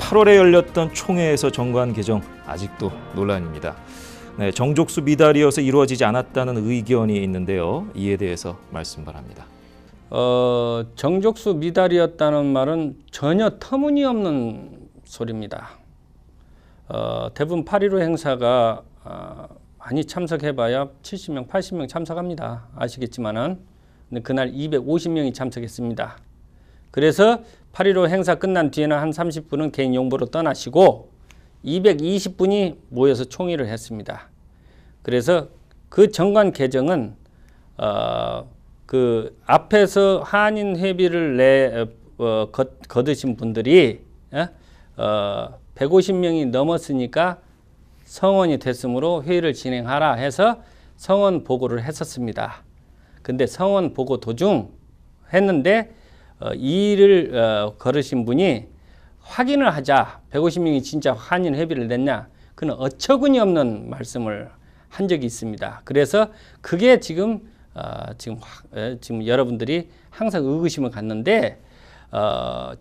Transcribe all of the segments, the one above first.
8월에 열렸던 총회에서 정관 개정 아직도 논란입니다. 네, 정족수 미달이어서 이루어지지 않았다는 의견이 있는데요. 이에 대해서 말씀 바랍니다. 정족수 미달이었다는 말은 전혀 터무니없는 소리입니다. 대부분 8.15 행사가 많이 참석해봐야 70명, 80명 참석합니다. 아시겠지만은 근데 그날 250명이 참석했습니다. 그래서 8.15 행사 끝난 뒤에는 한 30분은 개인 용보로 떠나시고 220분이 모여서 총의를 했습니다. 그래서 그 정관 개정은 그 앞에서 한인 회비를 거두신 분들이 150명이 넘었으니까 성원이 됐으므로 회의를 진행하라 해서 성원 보고를 했었습니다. 근데 성원 보고 도중 했는데 이 일을 걸으신 분이 확인을 하자 150명이 진짜 한인 회비를 냈냐 그는 어처구니 없는 말씀을 한 적이 있습니다. 그래서 그게 지금 여러분들이 항상 의구심을 갖는데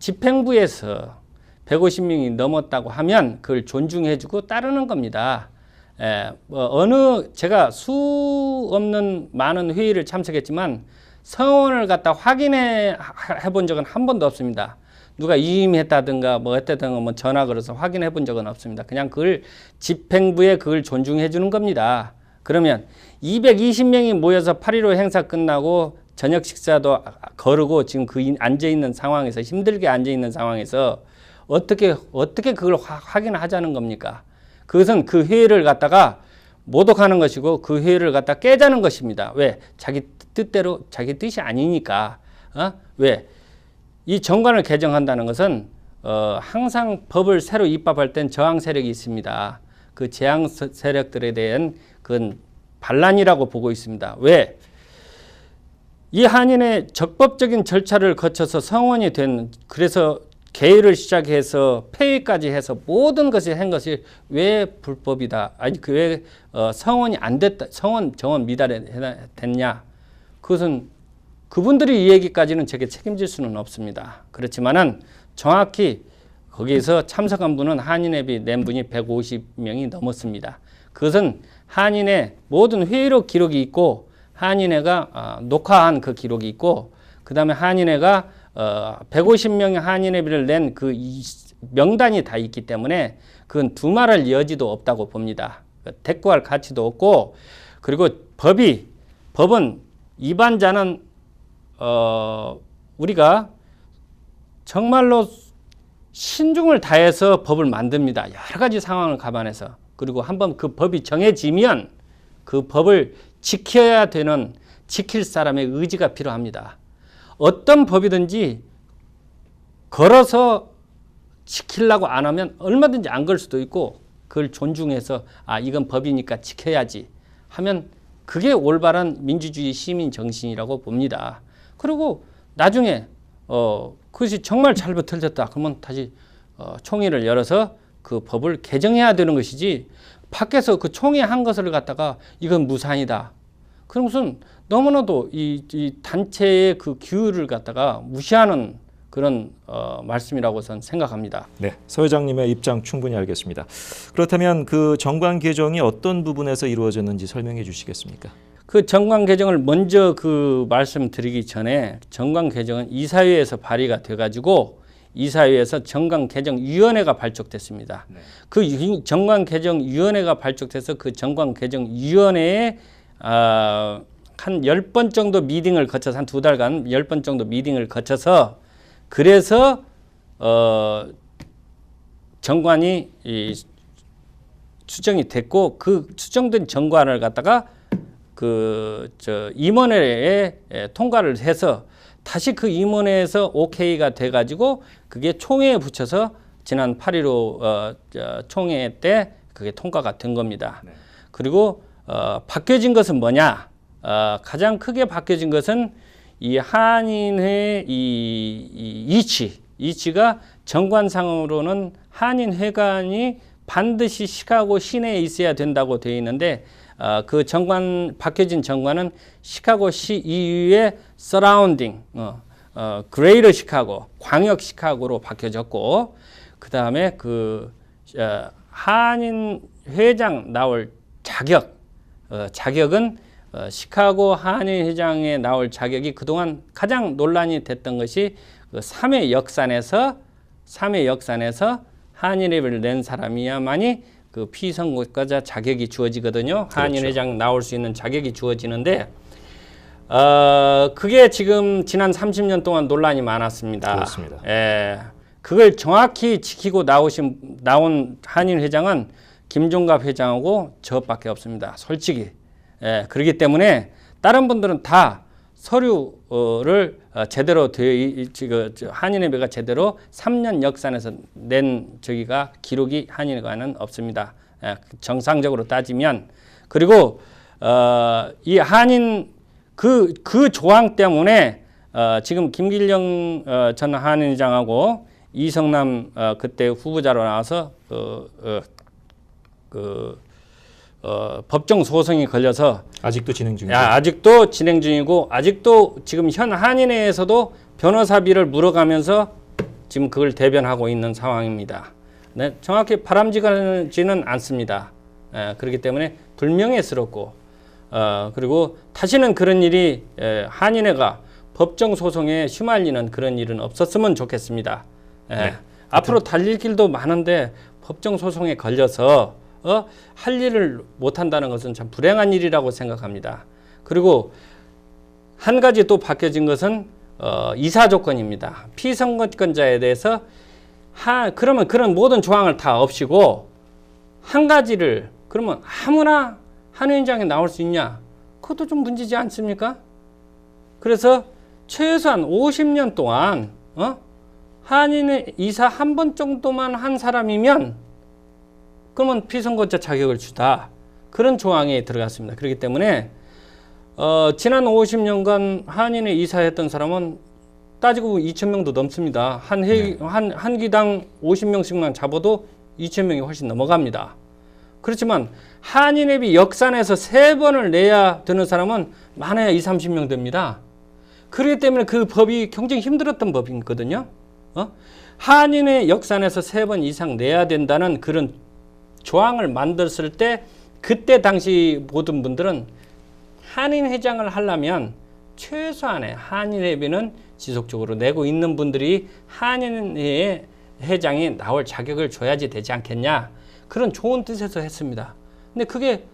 집행부에서 150명이 넘었다고 하면 그걸 존중해주고 따르는 겁니다. 제가 수 없는 많은 회의를 참석했지만 성원을 갖다 확인해 본 적은 한 번도 없습니다. 누가 유임했다든가 뭐 했다든가 뭐 전화 걸어서 확인해 본 적은 없습니다. 그냥 그걸 집행부에 그걸 존중해 주는 겁니다. 그러면 220명이 모여서 8.15 행사 끝나고 저녁 식사도 거르고 지금 그 앉아있는 상황에서 힘들게 앉아있는 상황에서 어떻게 그걸 확인하자는 겁니까? 그것은 그 회의를 갖다가 모독하는 것이고 그 회의를 갖다 깨자는 것입니다. 왜? 자기 뜻대로 자기 뜻이 아니니까. 왜? 이 정관을 개정한다는 것은 항상 법을 새로 입법할 땐 저항 세력이 있습니다. 그 저항 세력들에 대한 그건 반란이라고 보고 있습니다. 왜? 이 한인의 적법적인 절차를 거쳐서 성원이 된 그래서 개의를 시작해서 폐위까지 해서 모든 것이 한 것이 왜 불법이다. 아니 왜 성원이 안 됐다. 정원 미달이 됐냐. 그것은 그분들이 이 얘기까지는 제게 책임질 수는 없습니다. 그렇지만은 정확히 거기에서 참석한 분은 한인회비 낸 분이 150명이 넘었습니다. 그것은 한인회 모든 회의록 기록이 있고 한인회가 녹화한 그 기록이 있고 그 다음에 한인회가 150명의 한인회비를 낸 그 명단이 다 있기 때문에 그건 두말할 여지도 없다고 봅니다. 대꾸할 가치도 없고 그리고 법은 위반자는 우리가 정말로 신중을 다해서 법을 만듭니다. 여러 가지 상황을 감안해서. 그리고 한번 그 법이 정해지면 그 법을 지켜야 되는 지킬 사람의 의지가 필요합니다. 어떤 법이든지 걸어서 지키려고 안 하면 얼마든지 안 걸 수도 있고 그걸 존중해서 이건 법이니까 지켜야지 하면 그게 올바른 민주주의 시민 정신이라고 봅니다. 그리고 나중에 그것이 정말 잘못 틀렸다 그러면 다시 총회를 열어서 그 법을 개정해야 되는 것이지 밖에서 그 총회한 것을 갖다가 이건 무산이다. 그런 것은 너무나도 이 단체의 그 규율을 갖다가 무시하는 그런 말씀이라고 저는 생각합니다. 네, 서 회장님의 입장 충분히 알겠습니다. 그렇다면 그 정관 개정이 어떤 부분에서 이루어졌는지 설명해 주시겠습니까? 그 정관 개정을 먼저 그 말씀드리기 전에 정관 개정은 이사회에서 발의가 돼가지고 이사회에서 정관 개정 위원회가 발족됐습니다. 네. 그 정관 개정 위원회가 발족돼서 그 정관 개정 위원회에 한 10번 정도 미팅을 거쳐서 한 2달간 10번 정도 미팅을 거쳐서 그래서 정관이 추정이 됐고 그 추정된 정관을 갖다가 임원회에 통과를 해서 다시 그 임원회에서 오케이가 돼가지고 그게 총회에 붙여서 지난 8.15 총회 때 그게 통과가 된 겁니다. 네. 그리고 바뀌어진 것은 뭐냐? 가장 크게 바뀌어진 것은 이 한인회 이치가 정관상으로는 한인회관이 반드시 시카고 시내에 있어야 된다고 되어 있는데 그 바뀌어진 정관은 시카고 시 이후에 서라운딩, 그레이터 시카고, 광역 시카고로 바뀌어졌고 그다음에 한인 회장 나올 자격은 시카고 한인 회장에 나올 자격이 그동안 가장 논란이 됐던 것이 그 3회 역산에서 한인회를 낸 사람이야만이 그 피선거자 자격이 주어지거든요. 그렇죠. 한인 회장 나올 수 있는 자격이 주어지는데 그게 지금 지난 30년 동안 논란이 많았습니다. 그렇습니다. 예. 그걸 정확히 지키고 나온 한인 회장은 김종갑 회장하고 저밖에 없습니다. 솔직히. 예. 그렇기 때문에 다른 분들은 다 서류를 제대로 한인회가 제대로 3년 역산에서 낸 저기가 기록이 한인회가는 없습니다. 예. 정상적으로 따지면. 그리고 이 한인 그 조항 때문에 지금 김길영 전 한인회장하고 이성남 그때 후보자로 나와서 법정 소송이 걸려서 아직도 진행 중이죠. 아직도 진행 중이고 아직도 지금 현 한인회에서도 변호사비를 물어가면서 지금 그걸 대변하고 있는 상황입니다. 네, 정확히 바람직하지는 않습니다. 그렇기 때문에 불명예스럽고 그리고 다시는 그런 일이 한인회가 법정 소송에 휘말리는 그런 일은 없었으면 좋겠습니다. 네. 앞으로 달릴 길도 많은데 법정 소송에 걸려서 할 일을 못한다는 것은 참 불행한 일이라고 생각합니다. 그리고 한 가지 또 바뀌어진 것은 이사 조건입니다. 피선거권자에 대해서 그러면 그런 모든 조항을 다 없이고 한 가지를 그러면 아무나 한인회장에 나올 수 있냐? 그것도 좀 문제지 않습니까? 그래서 최소한 50년 동안 한인회 이사 한 번 정도만 한 사람이면 그러면 피선거자 자격을 주다. 그런 조항이 들어갔습니다. 그렇기 때문에 지난 50년간 한인회 이사했던 사람은 따지고 보면 2,000명도 넘습니다. 한 기당 50명씩만 잡아도 2,000명이 훨씬 넘어갑니다. 그렇지만 한인회비 역산해서 3번을 내야 되는 사람은 많아야 20-30명 됩니다. 그렇기 때문에 그 법이 굉장히 힘들었던 법이거든요. 한인회 역산해서 3번 이상 내야 된다는 그런 조항을 만들었을 때 그때 당시 모든 분들은 한인회장을 하려면 최소한의 한인회비는 지속적으로 내고 있는 분들이 한인회 회장이 나올 자격을 줘야지 되지 않겠냐. 그런 좋은 뜻에서 했습니다. 근데 그게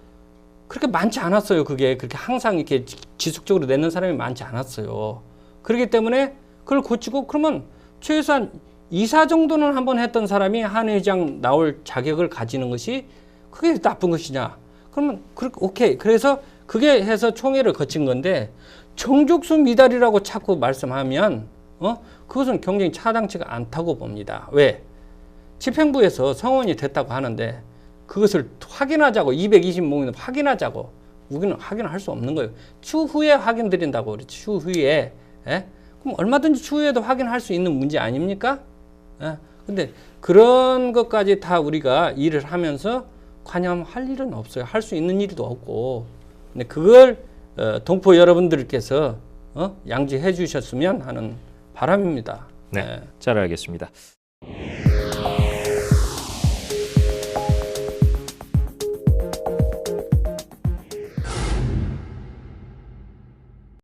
그렇게 많지 않았어요. 그게 그렇게 항상 이렇게 지속적으로 내는 사람이 많지 않았어요. 그렇기 때문에 그걸 고치고 그러면 최소한 이사 정도는 한번 했던 사람이 한회장 나올 자격을 가지는 것이 그게 나쁜 것이냐? 그러면 오케이. 그래서 그게 해서 총회를 거친 건데 정족수 미달이라고 자꾸 말씀하면 그것은 굉장히 차당치가 않다고 봅니다. 왜? 집행부에서 성원이 됐다고 하는데 그것을 확인하자고 220 모이는 확인하자고 우리는 확인할 수 없는 거예요. 추후에 확인드린다고 그랬죠. 추후에. 예? 그럼 얼마든지 추후에도 확인할 수 있는 문제 아닙니까? 예? 근데 그런 것까지 다 우리가 일을 하면서 관여할 일은 없어요. 할 수 있는 일도 없고. 근데 그걸 동포 여러분들께서 양지해 주셨으면 하는 바람입니다. 네, 잘 알겠습니다.